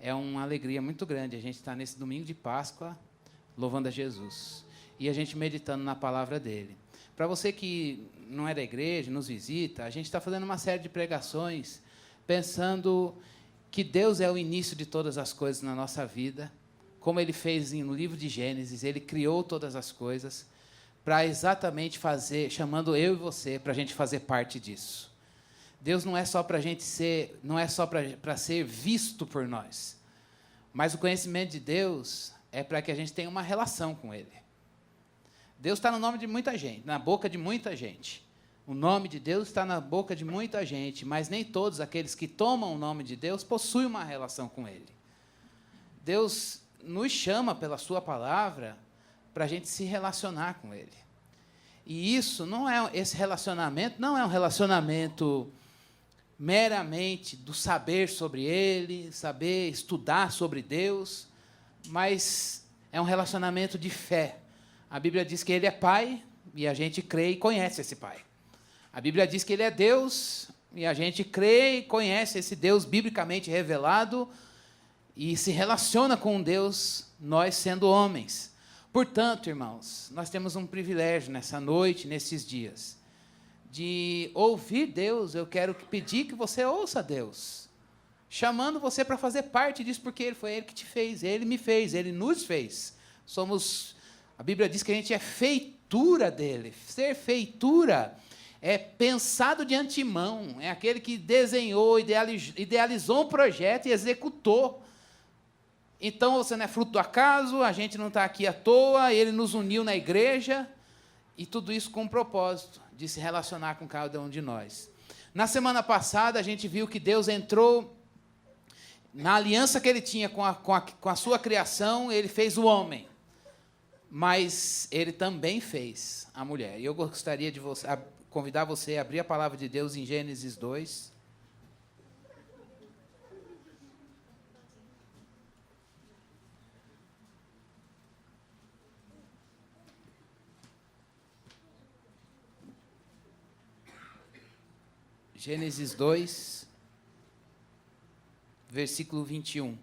É uma alegria muito grande a gente estar nesse domingo de Páscoa, louvando a Jesus. E a gente meditando na palavra dele. Para você que não é da igreja, nos visita, a gente está fazendo uma série de pregações, pensando que Deus é o início de todas as coisas na nossa vida, como ele fez no livro de Gênesis, ele criou todas as coisas, para exatamente fazer, chamando eu e você, para a gente fazer parte disso. Deus não é só para a gente ser, não é só para ser visto por nós, mas o conhecimento de Deus é para que a gente tenha uma relação com ele. Deus está no nome de muita gente, na boca de muita gente. O nome de Deus está na boca de muita gente, mas nem todos aqueles que tomam o nome de Deus possuem uma relação com ele. Deus nos chama pela sua palavra para a gente se relacionar com ele. E isso não é, esse relacionamento não é um relacionamento meramente do saber sobre ele, saber estudar sobre Deus, mas é um relacionamento de fé. A Bíblia diz que ele é Pai, e a gente crê e conhece esse Pai. A Bíblia diz que ele é Deus, e a gente crê e conhece esse Deus biblicamente revelado, e se relaciona com Deus, nós sendo homens. Portanto, irmãos, nós temos um privilégio nessa noite, nesses dias, de ouvir Deus. Eu quero pedir que você ouça Deus, chamando você para fazer parte disso, porque foi Ele que te fez, Ele me fez, Ele nos fez. A Bíblia diz que a gente é feitura dele. Ser feitura é pensado de antemão, é aquele que desenhou, idealizou um projeto e executou. Então, você não é fruto do acaso, a gente não está aqui à toa, ele nos uniu na igreja, e tudo isso com um propósito de se relacionar com cada um de nós. Na semana passada, a gente viu que Deus entrou na aliança que ele tinha com a sua criação, ele fez o homem. Mas ele também fez a mulher. E eu gostaria de convidar você a abrir a palavra de Deus em Gênesis 2. Gênesis 2, versículo 21.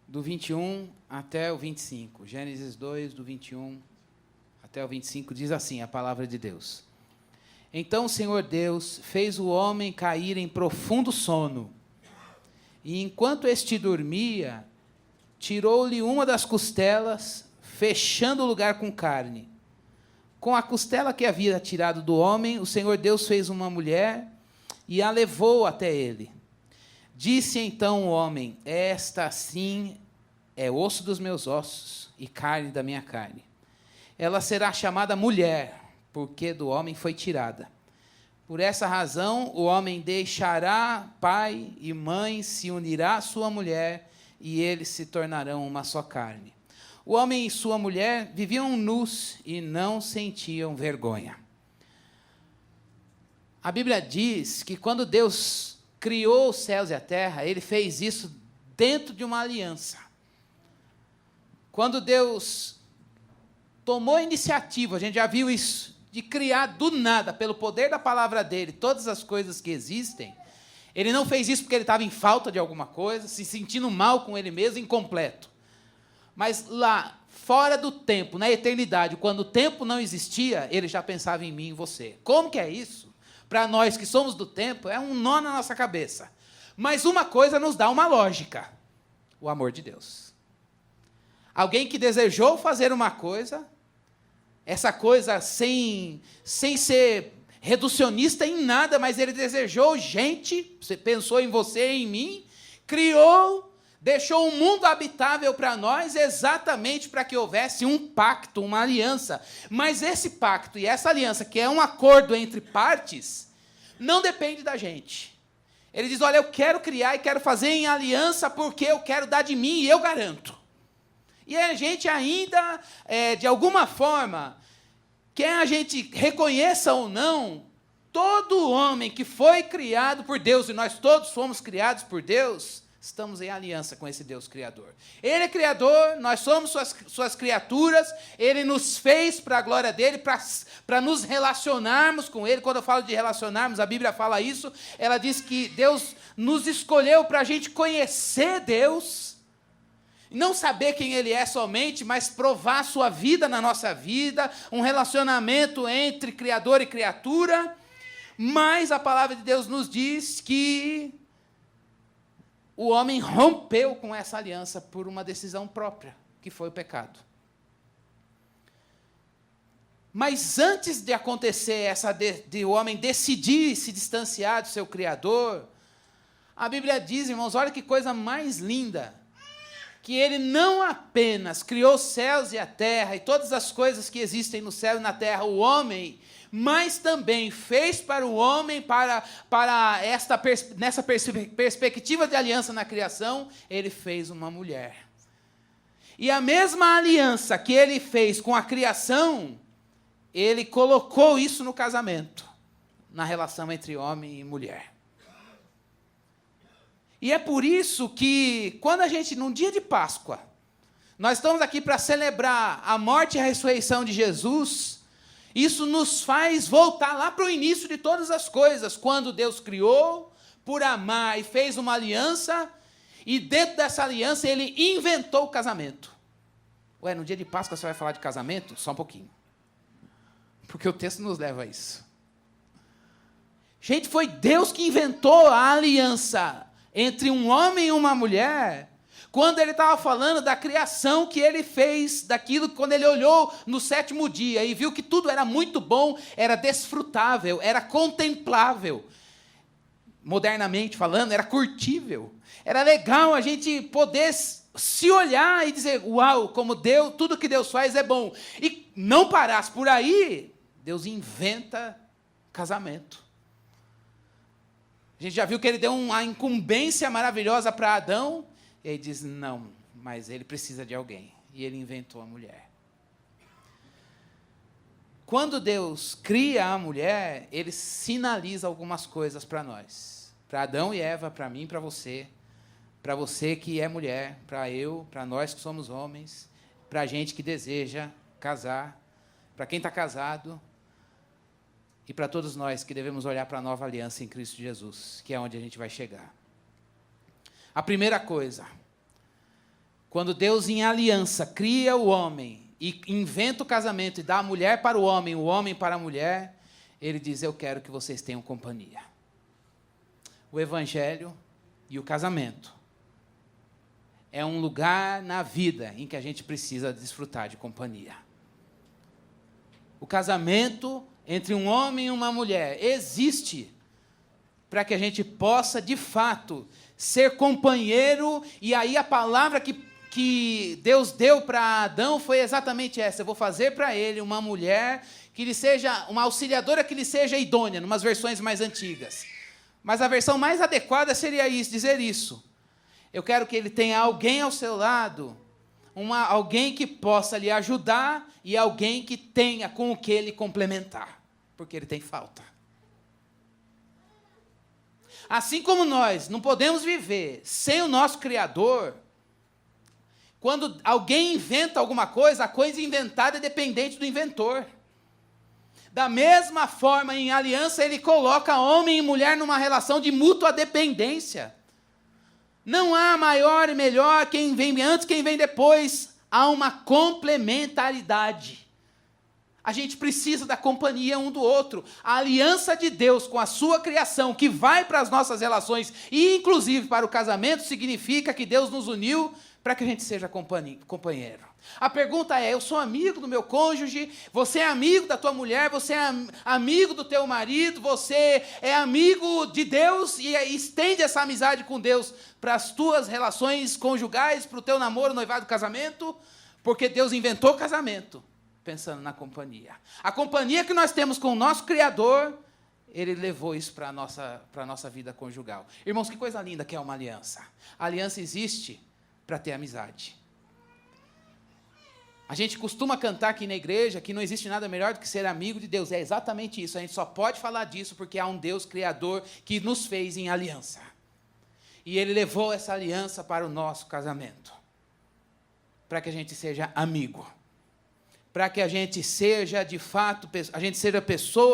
Do 21 até o 25. Gênesis 2, do 21 até o 25, diz assim a palavra de Deus. Então o Senhor Deus fez o homem cair em profundo sono, e enquanto este dormia, tirou-lhe uma das costelas, fechando o lugar com carne. Com a costela que havia tirado do homem, o Senhor Deus fez uma mulher e a levou até ele. Disse então o homem: esta sim é osso dos meus ossos e carne da minha carne. Ela será chamada mulher, porque do homem foi tirada. Por essa razão, o homem deixará pai e mãe, se unirá à sua mulher, e eles se tornarão uma só carne. O homem e sua mulher viviam nus e não sentiam vergonha. A Bíblia diz que quando Deus criou os céus e a terra, ele fez isso dentro de uma aliança. Quando Deus tomou a iniciativa, a gente já viu isso, de criar do nada, pelo poder da palavra dele, todas as coisas que existem, ele não fez isso porque ele estava em falta de alguma coisa, se sentindo mal com ele mesmo, incompleto. Mas lá, fora do tempo, na eternidade, quando o tempo não existia, ele já pensava em mim e em você. Como que é isso? Para nós que somos do tempo, é um nó na nossa cabeça. Mas uma coisa nos dá uma lógica: o amor de Deus. Alguém que desejou fazer uma coisa, essa coisa sem ser reducionista em nada, mas ele desejou gente, você pensou em você e em mim, criou, deixou um mundo habitável para nós, exatamente para que houvesse um pacto, uma aliança. Mas esse pacto e essa aliança, que é um acordo entre partes, não depende da gente. Ele diz: olha, eu quero criar e quero fazer em aliança porque eu quero dar de mim e eu garanto. E a gente ainda, de alguma forma, quer a gente reconheça ou não, todo homem que foi criado por Deus, e nós todos fomos criados por Deus, estamos em aliança com esse Deus Criador. Ele é Criador, nós somos suas criaturas, Ele nos fez para a glória dEle, para nos relacionarmos com Ele. Quando eu falo de relacionarmos, a Bíblia fala isso, ela diz que Deus nos escolheu para a gente conhecer Deus, não saber quem Ele é somente, mas provar a sua vida na nossa vida, um relacionamento entre Criador e criatura. Mas a palavra de Deus nos diz que o homem rompeu com essa aliança por uma decisão própria, que foi o pecado. Mas antes de acontecer de o homem decidir se distanciar do seu Criador, a Bíblia diz, irmãos, olha que coisa mais linda, que Ele não apenas criou os céus e a terra, e todas as coisas que existem no céu e na terra, o homem, mas também fez para o homem, nessa perspectiva de aliança na criação, Ele fez uma mulher. E a mesma aliança que Ele fez com a criação, Ele colocou isso no casamento, na relação entre homem e mulher. E é por isso que, quando a gente, num dia de Páscoa, nós estamos aqui para celebrar a morte e a ressurreição de Jesus, isso nos faz voltar lá para o início de todas as coisas, quando Deus criou, por amar, e fez uma aliança, e dentro dessa aliança Ele inventou o casamento. Ué, no dia de Páscoa você vai falar de casamento? Só um pouquinho. Porque o texto nos leva a isso. Gente, foi Deus que inventou a aliança entre um homem e uma mulher, quando Ele estava falando da criação que Ele fez, daquilo, quando Ele olhou no 7º dia e viu que tudo era muito bom, era desfrutável, era contemplável. Modernamente falando, era curtível. Era legal a gente poder se olhar e dizer, uau, como Deus, tudo que Deus faz é bom. E não parasse por aí, Deus inventa casamento. A gente já viu que Ele deu uma incumbência maravilhosa para Adão, e aí diz, não, mas ele precisa de alguém. E Ele inventou a mulher. Quando Deus cria a mulher, Ele sinaliza algumas coisas para nós. Para Adão e Eva, para mim e para você que é mulher, para nós que somos homens, para a gente que deseja casar, para quem está casado, e para todos nós que devemos olhar para a nova aliança em Cristo Jesus, que é onde a gente vai chegar. A primeira coisa, quando Deus em aliança cria o homem e inventa o casamento e dá a mulher para o homem para a mulher, Ele diz, eu quero que vocês tenham companhia. O evangelho e o casamento é um lugar na vida em que a gente precisa desfrutar de companhia. O casamento entre um homem e uma mulher existe para que a gente possa, de fato, ser companheiro. E aí a palavra que Deus deu para Adão foi exatamente essa: eu vou fazer para ele uma mulher que lhe seja, uma auxiliadora que lhe seja idônea, numas versões mais antigas. Mas a versão mais adequada seria isso, dizer isso. Eu quero que ele tenha alguém ao seu lado, alguém que possa lhe ajudar e alguém que tenha com o que ele complementar, porque ele tem falta. Assim como nós não podemos viver sem o nosso Criador, quando alguém inventa alguma coisa, a coisa inventada é dependente do inventor. Da mesma forma, em aliança, ele coloca homem e mulher numa relação de mútua dependência. Não há maior e melhor, quem vem antes, quem vem depois. Há uma complementaridade. A gente precisa da companhia um do outro. A aliança de Deus com a sua criação, que vai para as nossas relações, e inclusive para o casamento, significa que Deus nos uniu para que a gente seja companheiro. A pergunta é, eu sou amigo do meu cônjuge, você é amigo da tua mulher, você é amigo do teu marido, você é amigo de Deus e estende essa amizade com Deus para as tuas relações conjugais, para o teu namoro, noivado, casamento, porque Deus inventou o casamento pensando na companhia. A companhia que nós temos com o nosso Criador, Ele levou isso para a nossa vida conjugal. Irmãos, que coisa linda que é uma aliança. A aliança existe para ter amizade. A gente costuma cantar aqui na igreja que não existe nada melhor do que ser amigo de Deus. É exatamente isso. A gente só pode falar disso porque há um Deus Criador que nos fez em aliança. E Ele levou essa aliança para o nosso casamento. Para que a gente seja amigo. Para que a gente seja, de fato,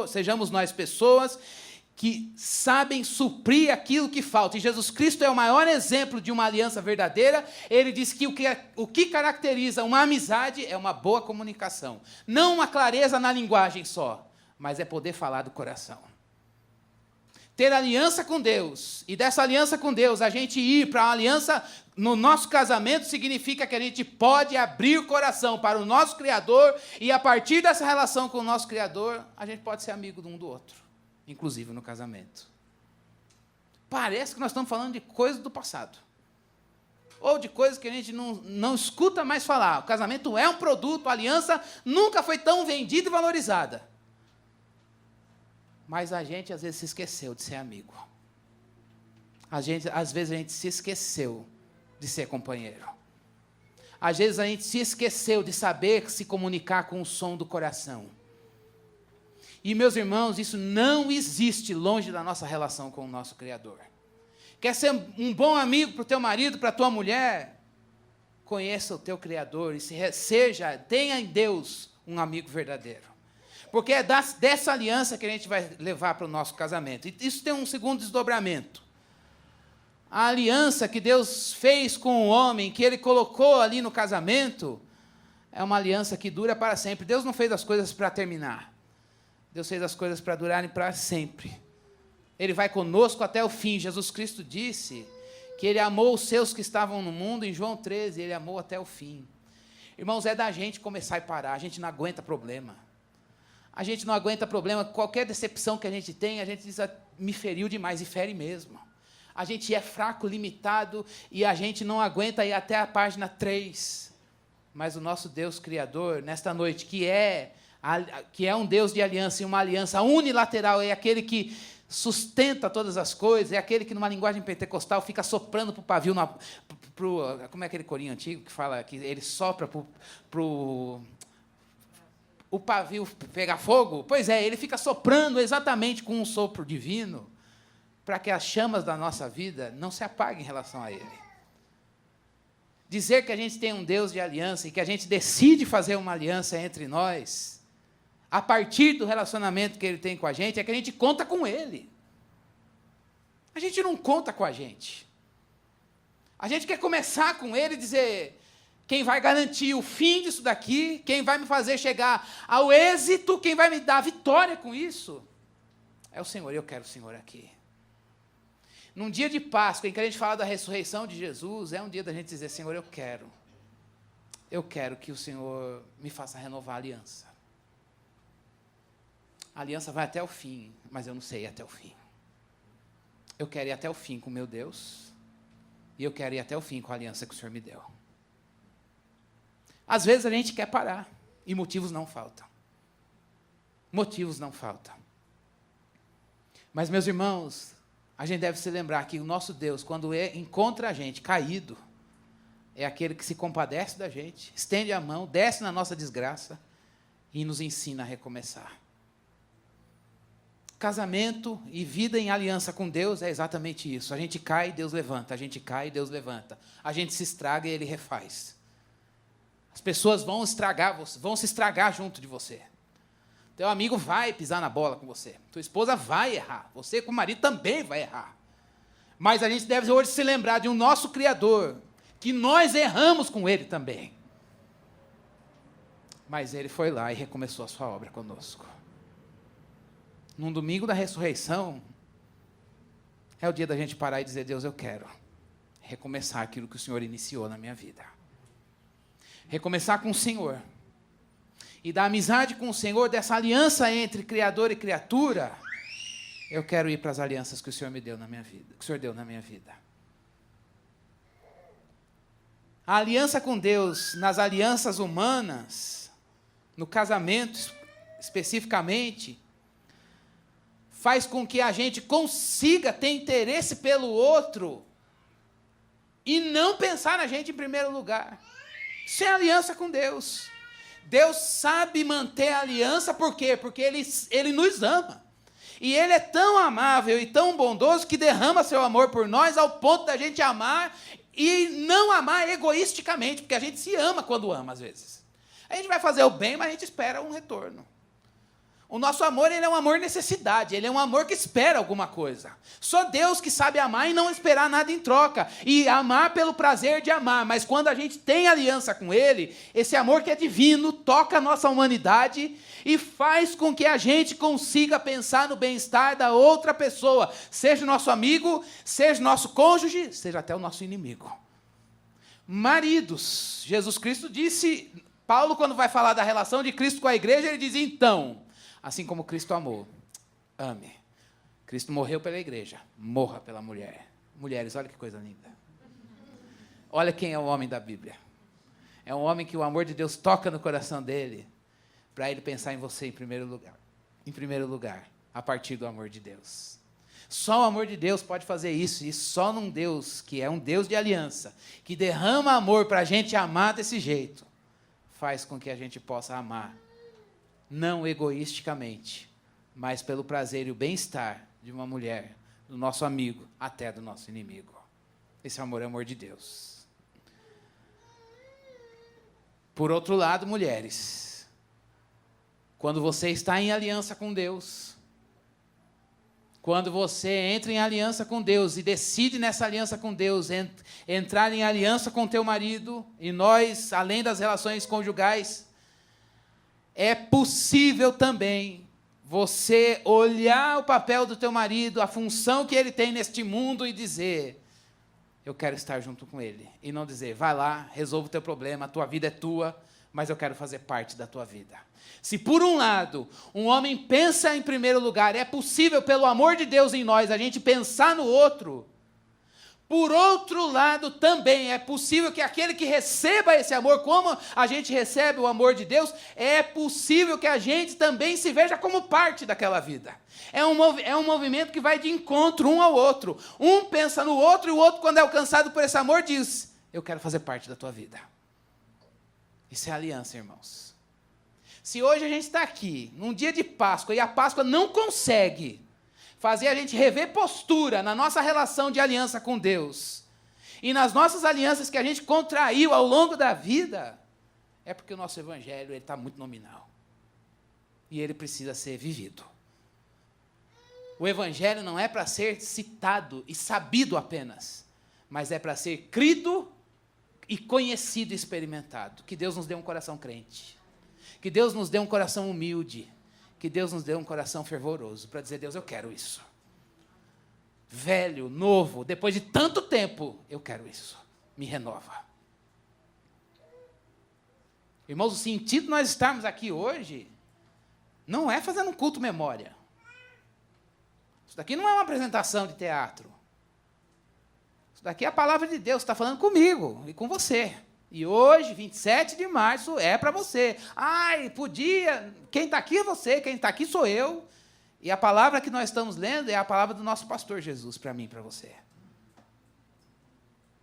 sejamos nós pessoas que sabem suprir aquilo que falta. E Jesus Cristo é o maior exemplo de uma aliança verdadeira. Ele diz que o que caracteriza uma amizade é uma boa comunicação. Não uma clareza na linguagem só, mas é poder falar do coração. Ter aliança com Deus, e dessa aliança com Deus, a gente ir para a aliança no nosso casamento, significa que a gente pode abrir o coração para o nosso Criador, e a partir dessa relação com o nosso Criador, a gente pode ser amigo de um do outro, inclusive no casamento. Parece que nós estamos falando de coisas do passado, ou de coisas que a gente não escuta mais falar. O casamento é um produto, a aliança nunca foi tão vendida e valorizada. Mas a gente, às vezes, se esqueceu de ser amigo. Às vezes, a gente se esqueceu de ser companheiro. Às vezes, a gente se esqueceu de saber se comunicar com o som do coração. E, meus irmãos, isso não existe longe da nossa relação com o nosso Criador. Quer ser um bom amigo para o teu marido, para a tua mulher? Conheça o teu Criador e tenha em Deus um amigo verdadeiro. Porque é dessa aliança que a gente vai levar para o nosso casamento. E isso tem um segundo desdobramento. A aliança que Deus fez com o homem, que Ele colocou ali no casamento, é uma aliança que dura para sempre. Deus não fez as coisas para terminar. Deus fez as coisas para durarem para sempre. Ele vai conosco até o fim. Jesus Cristo disse que Ele amou os seus que estavam no mundo. Em João 13, Ele amou até o fim. Irmãos, é da gente começar e parar. A gente não aguenta problema. A gente não aguenta problema, qualquer decepção que a gente tem, a gente diz, me feriu demais, e fere mesmo. A gente é fraco, limitado, e a gente não aguenta ir até a página 3. Mas o nosso Deus Criador, nesta noite, que é um Deus de aliança, e uma aliança unilateral, é aquele que sustenta todas as coisas, é aquele que, numa linguagem pentecostal, fica soprando para o pavio, como é aquele corinho antigo que fala que ele sopra para o pavio pegar fogo? Pois é, ele fica soprando exatamente com um sopro divino, para que as chamas da nossa vida não se apaguem em relação a Ele. Dizer que a gente tem um Deus de aliança e que a gente decide fazer uma aliança entre nós, a partir do relacionamento que Ele tem com a gente, é que a gente conta com Ele. A gente não conta com a gente. A gente quer começar com Ele e dizer: quem vai garantir o fim disso daqui, quem vai me fazer chegar ao êxito, quem vai me dar a vitória com isso, é o Senhor. Eu quero o Senhor aqui. Num dia de Páscoa, em que a gente fala da ressurreição de Jesus, é um dia da gente dizer: Senhor, eu quero que o Senhor me faça renovar a aliança. A aliança vai até o fim, mas eu não sei ir até o fim. Eu quero ir até o fim com o meu Deus, e eu quero ir até o fim com a aliança que o Senhor me deu. Às vezes a gente quer parar, e motivos não faltam. Motivos não faltam. Mas, meus irmãos, a gente deve se lembrar que o nosso Deus, quando encontra a gente caído, é aquele que se compadece da gente, estende a mão, desce na nossa desgraça e nos ensina a recomeçar. Casamento e vida em aliança com Deus é exatamente isso. A gente cai e Deus levanta, a gente cai e Deus levanta. A gente se estraga e Ele refaz. As pessoas vão se estragar junto de você. Teu amigo vai pisar na bola com você. Tua esposa vai errar. Você com o marido também vai errar. Mas a gente deve hoje se lembrar de um nosso Criador, que nós erramos com Ele também. Mas Ele foi lá e recomeçou a sua obra conosco. Num domingo da ressurreição, é o dia da gente parar e dizer: Deus, eu quero recomeçar aquilo que o Senhor iniciou na minha vida. Recomeçar com o Senhor. E da amizade com o Senhor, dessa aliança entre Criador e criatura, eu quero ir para as alianças que o Senhor me deu na minha vida, que o Senhor deu na minha vida. A aliança com Deus, nas alianças humanas, no casamento especificamente, faz com que a gente consiga ter interesse pelo outro e não pensar na gente em primeiro lugar. Isso é aliança com Deus. Deus sabe manter a aliança, por quê? Porque Ele nos ama. E Ele é tão amável e tão bondoso que derrama seu amor por nós ao ponto da gente amar e não amar egoisticamente, porque a gente se ama quando ama, às vezes. A gente vai fazer o bem, mas a gente espera um retorno. O nosso amor, ele é um amor necessidade, ele é um amor que espera alguma coisa. Só Deus que sabe amar e não esperar nada em troca. E amar pelo prazer de amar. Mas quando a gente tem aliança com Ele, esse amor que é divino toca a nossa humanidade e faz com que a gente consiga pensar no bem-estar da outra pessoa. Seja o nosso amigo, seja o nosso cônjuge, seja até o nosso inimigo. Maridos, Jesus Cristo disse, Paulo quando vai falar da relação de Cristo com a igreja, ele diz, então, assim como Cristo amou, ame. Cristo morreu pela igreja, morra pela mulher. Mulheres, olha que coisa linda. Olha quem é o homem da Bíblia. É um homem que o amor de Deus toca no coração dele, para ele pensar em você em primeiro lugar. Em primeiro lugar, a partir do amor de Deus. Só o amor de Deus pode fazer isso, e só num Deus que é um Deus de aliança, que derrama amor para a gente amar desse jeito, faz com que a gente possa amar, não egoisticamente, mas pelo prazer e o bem-estar de uma mulher, do nosso amigo, até do nosso inimigo. Esse amor é o amor de Deus. Por outro lado, mulheres, quando você está em aliança com Deus, quando você entra em aliança com Deus e decide nessa aliança com Deus entrar em aliança com teu marido, e nós, além das relações conjugais, é possível também você olhar o papel do teu marido, a função que ele tem neste mundo e dizer, eu quero estar junto com ele. E não dizer, vai lá, resolve o teu problema, a tua vida é tua, mas eu quero fazer parte da tua vida. Se por um lado, um homem pensa em primeiro lugar, é possível pelo amor de Deus em nós, a gente pensar no outro, por outro lado, também é possível que aquele que receba esse amor, como a gente recebe o amor de Deus, é possível que a gente também se veja como parte daquela vida. É um movimento que vai de encontro um ao outro. Um pensa no outro e o outro, quando é alcançado por esse amor, diz, eu quero fazer parte da tua vida. Isso é aliança, irmãos. Se hoje a gente está aqui, num dia de Páscoa, e a Páscoa não consegue fazer a gente rever postura na nossa relação de aliança com Deus e nas nossas alianças que a gente contraiu ao longo da vida, é porque o nosso evangelho está muito nominal. E ele precisa ser vivido. O evangelho não é para ser citado e sabido apenas, mas é para ser crido e conhecido e experimentado. Que Deus nos dê um coração crente. Que Deus nos dê um coração humilde. Que Deus nos dê um coração fervoroso para dizer, Deus, eu quero isso. Velho, novo, depois de tanto tempo, eu quero isso. Me renova. Irmãos, o sentido de nós estarmos aqui hoje não é fazendo um culto memória. Isso daqui não é uma apresentação de teatro. Isso daqui é a palavra de Deus, está falando comigo e com você. E hoje, 27 de março, é para você. Ai, podia... Quem está aqui é você, quem está aqui sou eu. E a palavra que nós estamos lendo é a palavra do nosso pastor Jesus, para mim e para você.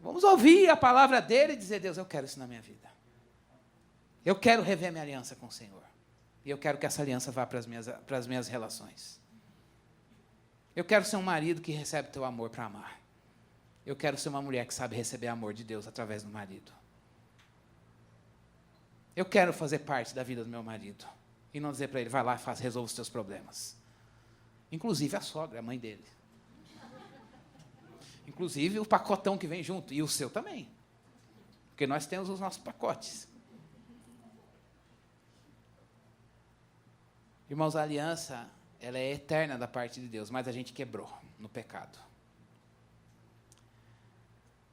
Vamos ouvir a palavra dele e dizer, Deus, eu quero isso na minha vida. Eu quero rever minha aliança com o Senhor. E eu quero que essa aliança vá para as minhas relações. Eu quero ser um marido que recebe teu amor para amar. Eu quero ser uma mulher que sabe receber amor de Deus através do marido. Eu quero fazer parte da vida do meu marido. E não dizer para ele, vai lá, resolva os teus problemas. Inclusive a sogra, a mãe dele. Inclusive o pacotão que vem junto. E o seu também. Porque nós temos os nossos pacotes. Irmãos, a aliança, ela é eterna da parte de Deus, mas a gente quebrou no pecado.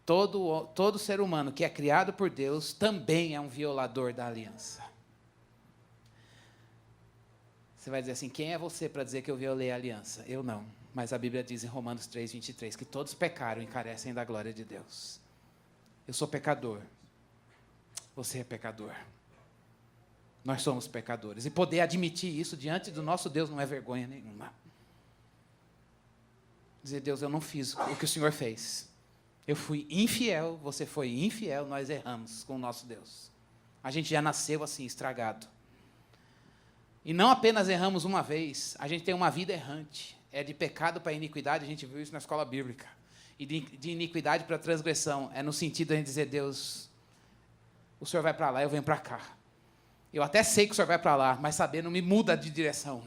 Todo ser humano que é criado por Deus também é um violador da aliança. Você vai dizer assim, quem é você para dizer que eu violei a aliança? Eu não. Mas a Bíblia diz em Romanos 3:23 que todos pecaram e carecem da glória de Deus. Eu sou pecador. Você é pecador. Nós somos pecadores. E poder admitir isso diante do nosso Deus não é vergonha nenhuma. Dizer, Deus, eu não fiz o que o Senhor fez. Eu fui infiel, você foi infiel, nós erramos com o nosso Deus. A gente já nasceu assim, estragado. E não apenas erramos uma vez, a gente tem uma vida errante. É de pecado para iniquidade, a gente viu isso na escola bíblica. E de iniquidade para transgressão. É no sentido de a gente dizer, Deus, o Senhor vai para lá, eu venho para cá. Eu até sei que o Senhor vai para lá, mas saber não me muda de direção.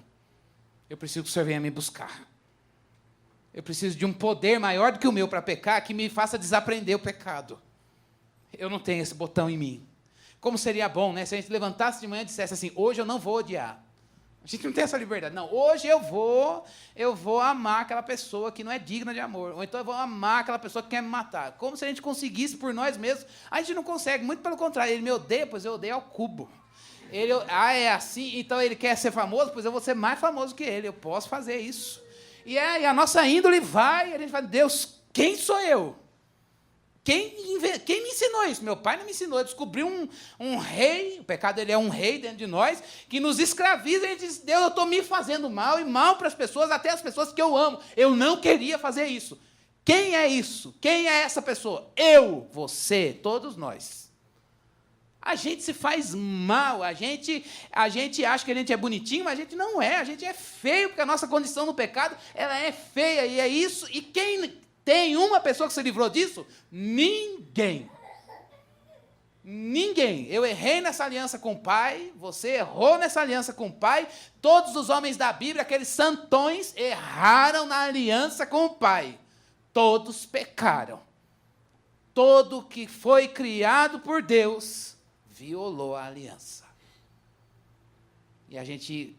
Eu preciso que o Senhor venha me buscar. Eu preciso de um poder maior do que o meu para pecar, que me faça desaprender o pecado. Eu não tenho esse botão em mim. Como seria bom, né, se a gente levantasse de manhã e dissesse assim, hoje eu não vou odiar. A gente não tem essa liberdade. Não, hoje eu vou amar aquela pessoa que não é digna de amor. Ou então eu vou amar aquela pessoa que quer me matar. Como se a gente conseguisse por nós mesmos. A gente não consegue, muito pelo contrário. Ele me odeia, pois eu odeio ao cubo. É assim, então ele quer ser famoso, pois eu vou ser mais famoso que ele. Eu posso fazer isso. E a nossa índole vai, a gente fala, Deus, quem sou eu? Quem me ensinou isso? Meu pai não me ensinou. Eu descobri um rei, o pecado ele é um rei dentro de nós, que nos escraviza e a gente diz, Deus, eu estou me fazendo mal, e mal para as pessoas, até as pessoas que eu amo. Eu não queria fazer isso. Quem é isso? Quem é essa pessoa? Eu, você, todos nós. A gente se faz mal, a gente acha que a gente é bonitinho, mas a gente não é, a gente é feio, porque a nossa condição no pecado, ela é feia, e é isso, e quem tem uma pessoa que se livrou disso? Ninguém. Ninguém. Eu errei nessa aliança com o Pai, você errou nessa aliança com o Pai, todos os homens da Bíblia, aqueles santões, erraram na aliança com o Pai. Todos pecaram. Todo que foi criado por Deus violou a aliança. E a gente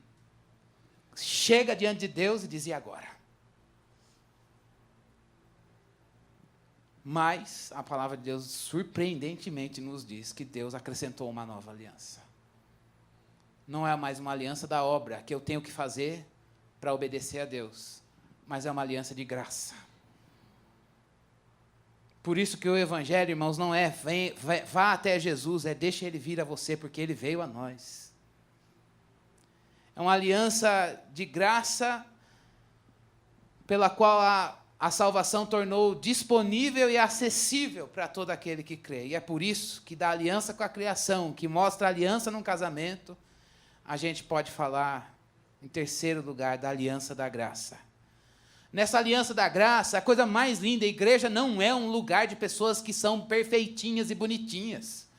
chega diante de Deus e diz, e agora? Mas a palavra de Deus surpreendentemente nos diz que Deus acrescentou uma nova aliança. Não é mais uma aliança da obra que eu tenho que fazer para obedecer a Deus, mas é uma aliança de graça. Por isso que o evangelho, irmãos, não é vá até Jesus, é deixa ele vir a você, porque ele veio a nós. É uma aliança de graça pela qual a salvação tornou disponível e acessível para todo aquele que crê. E é por isso que da aliança com a criação, que mostra a aliança num casamento, a gente pode falar, em terceiro lugar, da aliança da graça. Nessa aliança da graça, a coisa mais linda, a igreja não é um lugar de pessoas que são perfeitinhas e bonitinhas.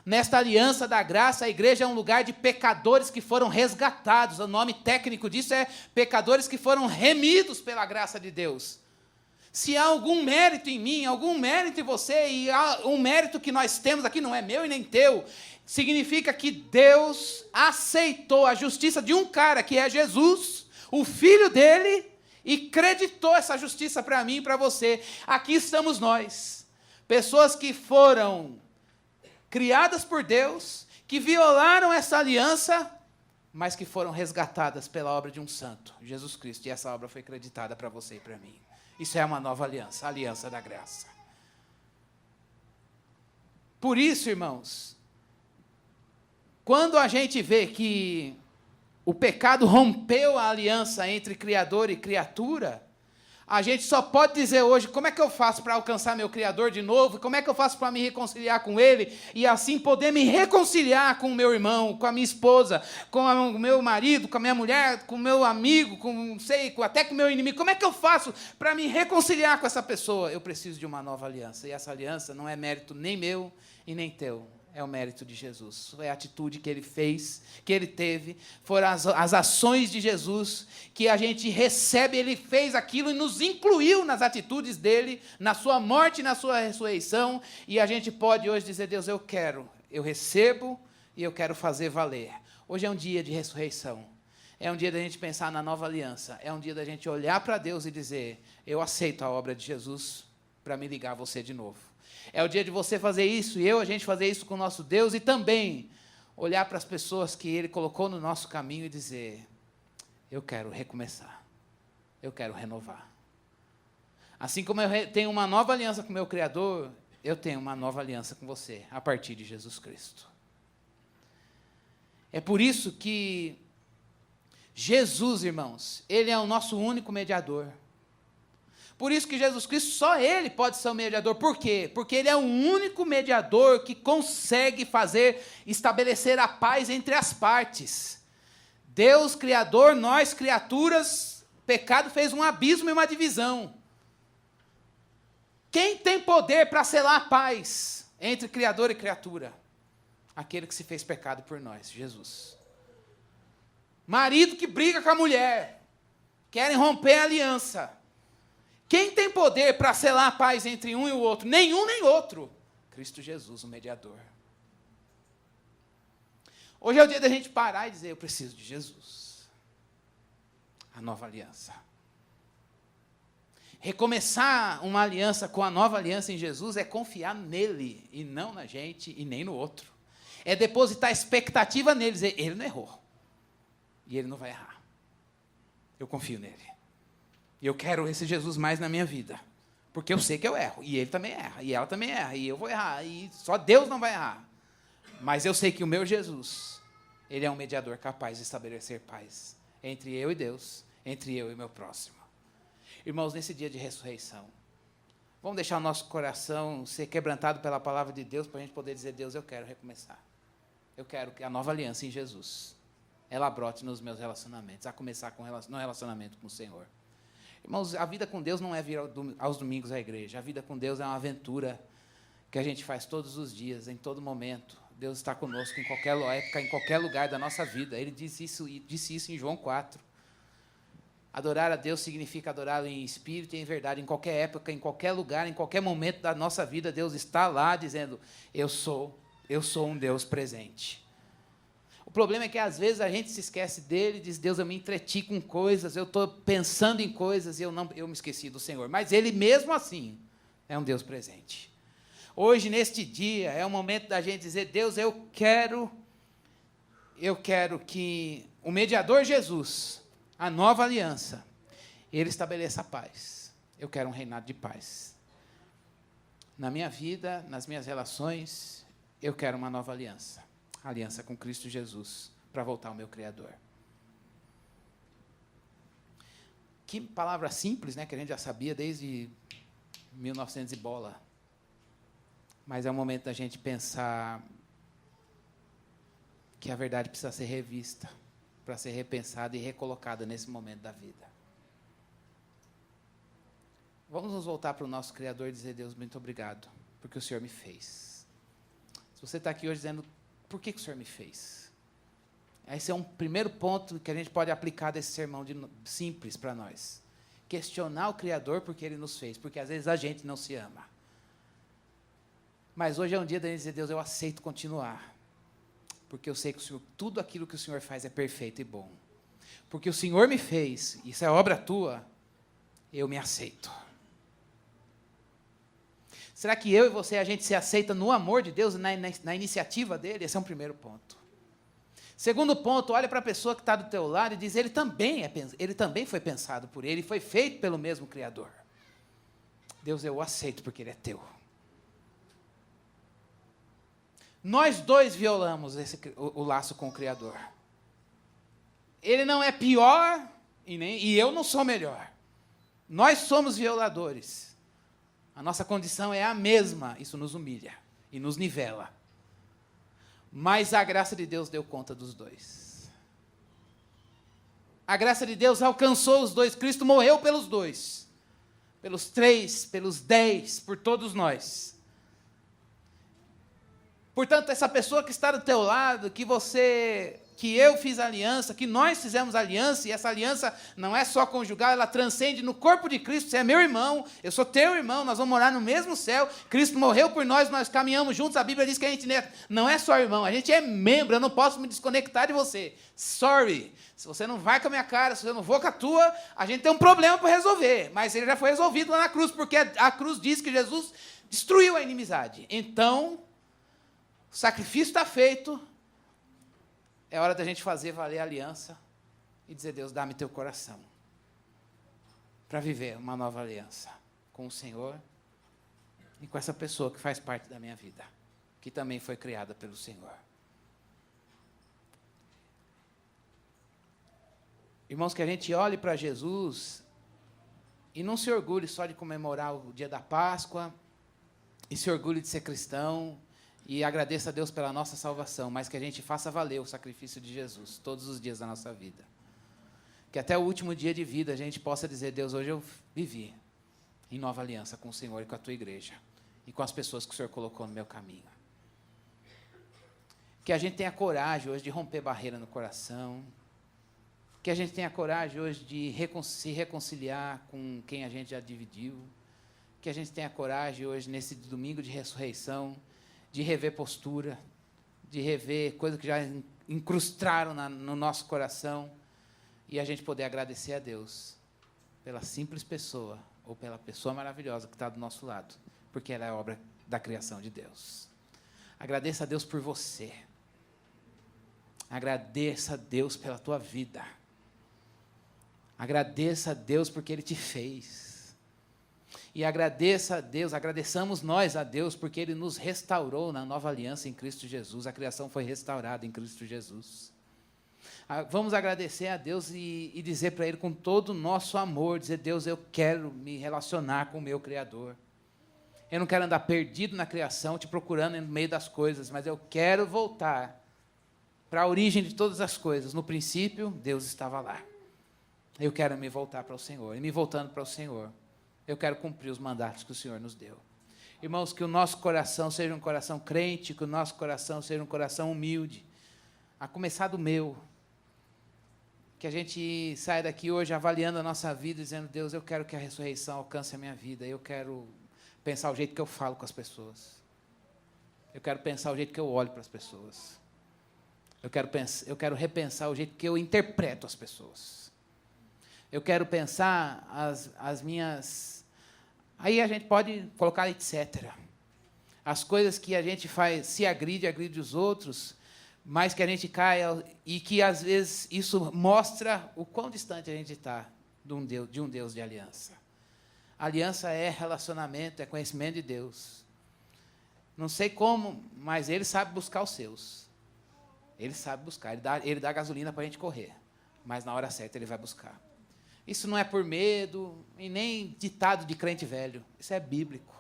Nesta aliança da graça, a igreja é um lugar de pecadores que foram resgatados. O nome técnico disso é pecadores que foram remidos pela graça de Deus. Se há algum mérito em mim, algum mérito em você, e há um mérito que nós temos aqui, não é meu e nem teu, significa que Deus aceitou a justiça de um cara, que é Jesus, o filho dele, e creditou essa justiça para mim e para você. Aqui estamos nós, pessoas que foram criadas por Deus, que violaram essa aliança, mas que foram resgatadas pela obra de um santo, Jesus Cristo, e essa obra foi creditada para você e para mim. Isso é uma nova aliança, a aliança da graça. Por isso, irmãos, quando a gente vê que o pecado rompeu a aliança entre Criador e criatura, a gente só pode dizer hoje, como é que eu faço para alcançar meu Criador de novo? Como é que eu faço para me reconciliar com Ele? E assim poder me reconciliar com o meu irmão, com a minha esposa, com o meu marido, com a minha mulher, com o meu amigo, até com o meu inimigo. Como é que eu faço para me reconciliar com essa pessoa? Eu preciso de uma nova aliança. E essa aliança não é mérito nem meu e nem teu. É o mérito de Jesus, foi a atitude que ele fez, que ele teve, foram as ações de Jesus, que a gente recebe, ele fez aquilo e nos incluiu nas atitudes dele, na sua morte e na sua ressurreição, e a gente pode hoje dizer, Deus, eu recebo e eu quero fazer valer. Hoje é um dia de ressurreição, é um dia da gente pensar na nova aliança, é um dia da gente olhar para Deus e dizer, eu aceito a obra de Jesus para me ligar a você de novo. É o dia de você fazer isso e a gente fazer isso com o nosso Deus e também olhar para as pessoas que Ele colocou no nosso caminho e dizer, eu quero recomeçar, eu quero renovar. Assim como eu tenho uma nova aliança com o meu Criador, eu tenho uma nova aliança com você, a partir de Jesus Cristo. É por isso que Jesus, irmãos, Ele é o nosso único mediador. Por isso que Jesus Cristo, só Ele pode ser o mediador. Por quê? Porque Ele é o único mediador que consegue estabelecer a paz entre as partes. Deus, Criador, nós, criaturas, pecado fez um abismo e uma divisão. Quem tem poder para selar a paz entre Criador e criatura? Aquele que se fez pecado por nós, Jesus. Marido que briga com a mulher, querem romper a aliança. Quem tem poder para selar a paz entre um e o outro? Nenhum nem outro. Cristo Jesus, o mediador. Hoje é o dia da gente parar e dizer, eu preciso de Jesus. A nova aliança. Recomeçar uma aliança com a nova aliança em Jesus é confiar nele, e não na gente, e nem no outro. É depositar expectativa nele, dizer, ele não errou. E ele não vai errar. Eu confio nele. E eu quero esse Jesus mais na minha vida. Porque eu sei que eu erro. E ele também erra. E ela também erra. E eu vou errar. E só Deus não vai errar. Mas eu sei que o meu Jesus, ele é um mediador capaz de estabelecer paz entre eu e Deus, entre eu e meu próximo. Irmãos, nesse dia de ressurreição, vamos deixar o nosso coração ser quebrantado pela palavra de Deus para a gente poder dizer, Deus, eu quero recomeçar. Eu quero que a nova aliança em Jesus, ela brote nos meus relacionamentos, a começar no relacionamento com o Senhor. Irmãos, a vida com Deus não é vir aos domingos à igreja. A vida com Deus é uma aventura que a gente faz todos os dias, em todo momento. Deus está conosco em qualquer época, em qualquer lugar da nossa vida. Ele disse isso em João 4. Adorar a Deus significa adorá-lo em espírito e em verdade. Em qualquer época, em qualquer lugar, em qualquer momento da nossa vida, Deus está lá dizendo, eu sou um Deus presente. O problema é que, às vezes, a gente se esquece dele e diz, Deus, eu me entreti com coisas, eu estou pensando em coisas e eu me esqueci do Senhor. Mas ele, mesmo assim, é um Deus presente. Hoje, neste dia, é o momento da gente dizer, Deus, eu quero que o mediador Jesus, a nova aliança, ele estabeleça a paz. Eu quero um reinado de paz. Na minha vida, nas minhas relações, eu quero uma nova aliança. Aliança com Cristo Jesus, para voltar ao meu Criador. Que palavra simples, né, que a gente já sabia desde 1900 e bola. Mas é o momento da gente pensar que a verdade precisa ser revista, para ser repensada e recolocada nesse momento da vida. Vamos nos voltar para o nosso Criador e dizer, Deus, muito obrigado, porque o Senhor me fez. Se você está aqui hoje dizendo, por que o Senhor me fez? Esse é um primeiro ponto que a gente pode aplicar desse sermão simples para nós. Questionar o Criador porque Ele nos fez, porque às vezes a gente não se ama. Mas hoje é um dia da gente dizer, Deus, eu aceito continuar, porque eu sei que o Senhor, tudo aquilo que o Senhor faz é perfeito e bom. Porque o Senhor me fez, isso é obra tua, eu me aceito. Será que eu e você, a gente se aceita no amor de Deus, na iniciativa dele? Esse é um primeiro ponto. Segundo ponto, olha para a pessoa que está do teu lado e diz, ele também foi pensado por ele, foi feito pelo mesmo Criador. Deus, eu o aceito porque ele é teu. Nós dois violamos o laço com o Criador. Ele não é pior e eu não sou melhor. Nós somos violadores. A nossa condição é a mesma, isso nos humilha e nos nivela. Mas a graça de Deus deu conta dos dois. A graça de Deus alcançou os dois, Cristo morreu pelos dois, pelos 3, pelos 10, por todos nós. Portanto, essa pessoa que está do teu lado, que eu fiz aliança, que nós fizemos aliança, e essa aliança não é só conjugal, ela transcende no corpo de Cristo. Você é meu irmão, eu sou teu irmão, nós vamos morar no mesmo céu. Cristo morreu por nós, nós caminhamos juntos. A Bíblia diz que a gente não é só irmão, a gente é membro, eu não posso me desconectar de você. Sorry, se você não vai com a minha cara, se eu não vou com a tua, a gente tem um problema para resolver. Mas ele já foi resolvido lá na cruz, porque a cruz diz que Jesus destruiu a inimizade. Então, o sacrifício está feito. É hora da gente fazer valer a aliança e dizer, Deus, dá-me teu coração para viver uma nova aliança com o Senhor e com essa pessoa que faz parte da minha vida, que também foi criada pelo Senhor. Irmãos, que a gente olhe para Jesus e não se orgulhe só de comemorar o dia da Páscoa e se orgulhe de ser cristão E agradeça a Deus pela nossa salvação, mas que a gente faça valer o sacrifício de Jesus todos os dias da nossa vida. Que até o último dia de vida a gente possa dizer: Deus, hoje eu vivi em nova aliança com o Senhor e com a tua igreja, e com as pessoas que o Senhor colocou no meu caminho. Que a gente tenha coragem hoje de romper barreira no coração, que a gente tenha coragem hoje de se reconciliar com quem a gente já dividiu, que a gente tenha coragem hoje, nesse domingo de ressurreição, de rever postura, de rever coisas que já incrustaram no nosso coração, e a gente poder agradecer a Deus pela simples pessoa, ou pela pessoa maravilhosa que está do nosso lado, porque ela é obra da criação de Deus. Agradeça a Deus por você. Agradeça a Deus pela tua vida. Agradeça a Deus porque Ele te fez. E agradeça a Deus, agradeçamos nós a Deus porque Ele nos restaurou na nova aliança em Cristo Jesus. A criação foi restaurada em Cristo Jesus. Vamos agradecer a Deus e dizer para Ele com todo o nosso amor, dizer: Deus, eu quero me relacionar com o meu Criador. Eu não quero andar perdido na criação, te procurando no meio das coisas, mas eu quero voltar para a origem de todas as coisas. No princípio, Deus estava lá. Eu quero me voltar para o Senhor. E me voltando para o Senhor, eu quero cumprir os mandatos que o Senhor nos deu. Irmãos, que o nosso coração seja um coração crente, que o nosso coração seja um coração humilde, a começar do meu. Que a gente saia daqui hoje avaliando a nossa vida, dizendo: Deus, eu quero que a ressurreição alcance a minha vida. Eu quero pensar o jeito que eu falo com as pessoas. Eu quero pensar o jeito que eu olho para as pessoas. Eu quero repensar o jeito que eu interpreto as pessoas. Eu quero pensar as minhas... Aí a gente pode colocar etc. As coisas que a gente faz, se agride os outros, mas que a gente caia, e que às vezes isso mostra o quão distante a gente está de um Deus de aliança. Aliança é relacionamento, é conhecimento de Deus. Não sei como, mas Ele sabe buscar os seus. Ele sabe buscar, ele dá gasolina para a gente correr, mas na hora certa Ele vai buscar. Isso não é por medo e nem ditado de crente velho, isso é bíblico.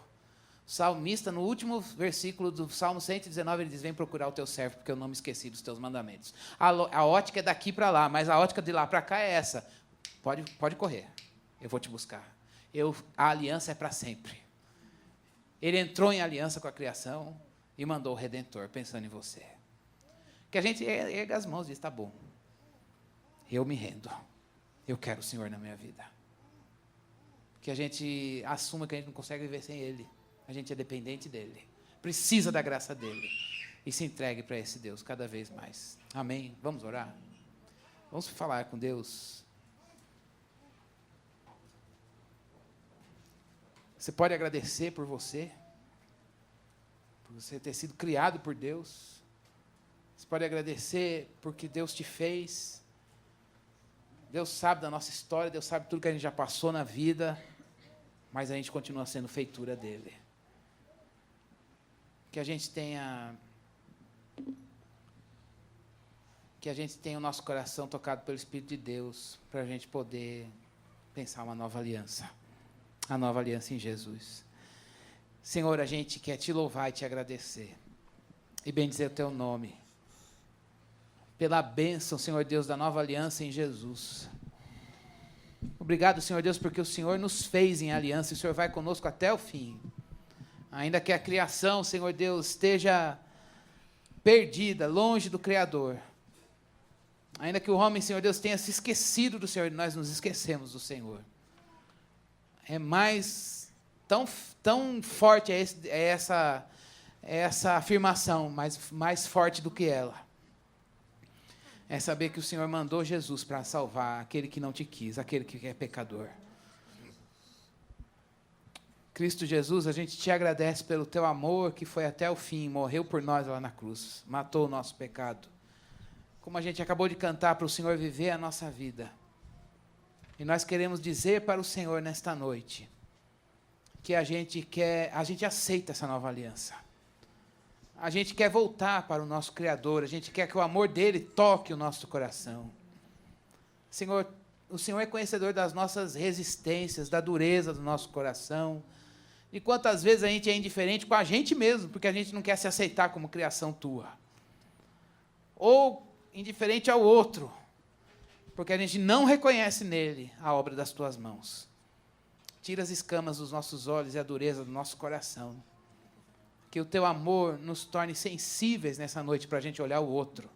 O salmista, no último versículo do Salmo 119, ele diz: vem procurar o teu servo, porque eu não me esqueci dos teus mandamentos. A ótica é daqui para lá, mas a ótica de lá para cá é essa. Pode correr, eu vou te buscar. A aliança é para sempre. Ele entrou em aliança com a criação e mandou o Redentor, pensando em você. Que a gente erga as mãos e diz: está bom, eu me rendo. Eu quero o Senhor na minha vida. Que a gente assuma que a gente não consegue viver sem Ele. A gente é dependente dEle. Precisa da graça dEle. E se entregue para esse Deus cada vez mais. Amém? Vamos orar? Vamos falar com Deus. Você pode agradecer por você ter sido criado por Deus. Você pode agradecer porque Deus te fez. Deus sabe da nossa história, Deus sabe tudo que a gente já passou na vida, mas a gente continua sendo feitura dEle. Que a gente tenha o nosso coração tocado pelo Espírito de Deus, para a gente poder pensar uma nova aliança. A nova aliança em Jesus. Senhor, a gente quer te louvar e te agradecer. E bendizer o teu nome. Pela bênção, Senhor Deus, da nova aliança em Jesus. Obrigado, Senhor Deus, porque o Senhor nos fez em aliança e o Senhor vai conosco até o fim. Ainda que a criação, Senhor Deus, esteja perdida, longe do Criador. Ainda que o homem, Senhor Deus, tenha se esquecido do Senhor, nós nos esquecemos do Senhor. É tão forte essa afirmação, mas mais forte do que ela. É saber que o Senhor mandou Jesus para salvar aquele que não te quis, aquele que é pecador. Cristo Jesus, a gente te agradece pelo teu amor que foi até o fim, morreu por nós lá na cruz, matou o nosso pecado. Como a gente acabou de cantar, para o Senhor viver a nossa vida. E nós queremos dizer para o Senhor nesta noite que a gente aceita essa nova aliança. A gente quer voltar para o nosso Criador, a gente quer que o amor dele toque o nosso coração. Senhor, o Senhor é conhecedor das nossas resistências, da dureza do nosso coração, E quantas vezes a gente é indiferente com a gente mesmo, porque a gente não quer se aceitar como criação tua. Ou indiferente ao outro, porque a gente não reconhece nele a obra das tuas mãos. Tira as escamas dos nossos olhos e a dureza do nosso coração. Que o teu amor nos torne sensíveis nessa noite para a gente olhar o outro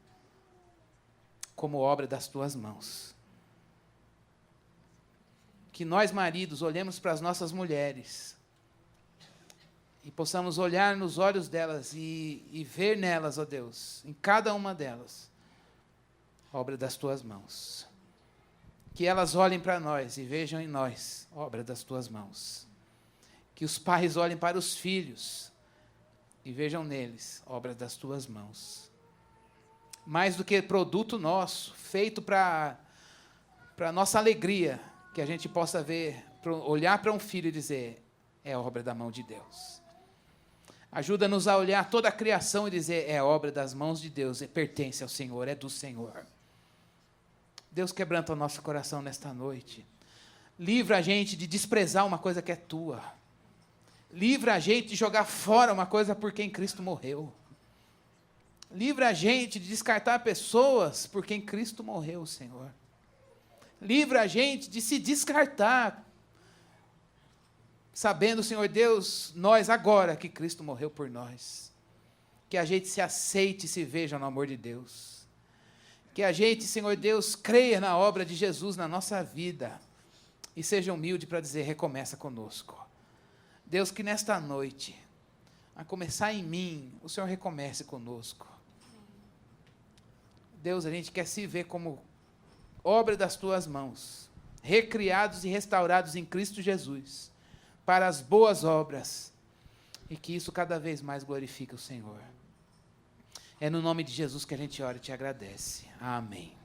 como obra das tuas mãos. Que nós, maridos, olhemos para as nossas mulheres e possamos olhar nos olhos delas e ver nelas, ó Deus, em cada uma delas, obra das tuas mãos. Que elas olhem para nós e vejam em nós, obra das tuas mãos. Que os pais olhem para os filhos e vejam neles, obra das tuas mãos. Mais do que produto nosso, feito para a nossa alegria, que a gente possa ver, olhar para um filho e dizer, é obra da mão de Deus. Ajuda-nos a olhar toda a criação e dizer, é obra das mãos de Deus, pertence ao Senhor, é do Senhor. Deus, quebranta o nosso coração nesta noite. Livra a gente de desprezar uma coisa que é tua. Livra a gente de jogar fora uma coisa por quem Cristo morreu. Livra a gente de descartar pessoas por quem Cristo morreu, Senhor. Livra a gente de se descartar, sabendo, Senhor Deus, nós agora que Cristo morreu por nós. Que a gente se aceite e se veja no amor de Deus. Que a gente, Senhor Deus, creia na obra de Jesus na nossa vida e seja humilde para dizer, recomeça conosco. Deus, que nesta noite, a começar em mim, o Senhor recomece conosco. Deus, a gente quer se ver como obra das tuas mãos, recriados e restaurados em Cristo Jesus, para as boas obras, e que isso cada vez mais glorifique o Senhor. É no nome de Jesus que a gente ora e te agradece. Amém.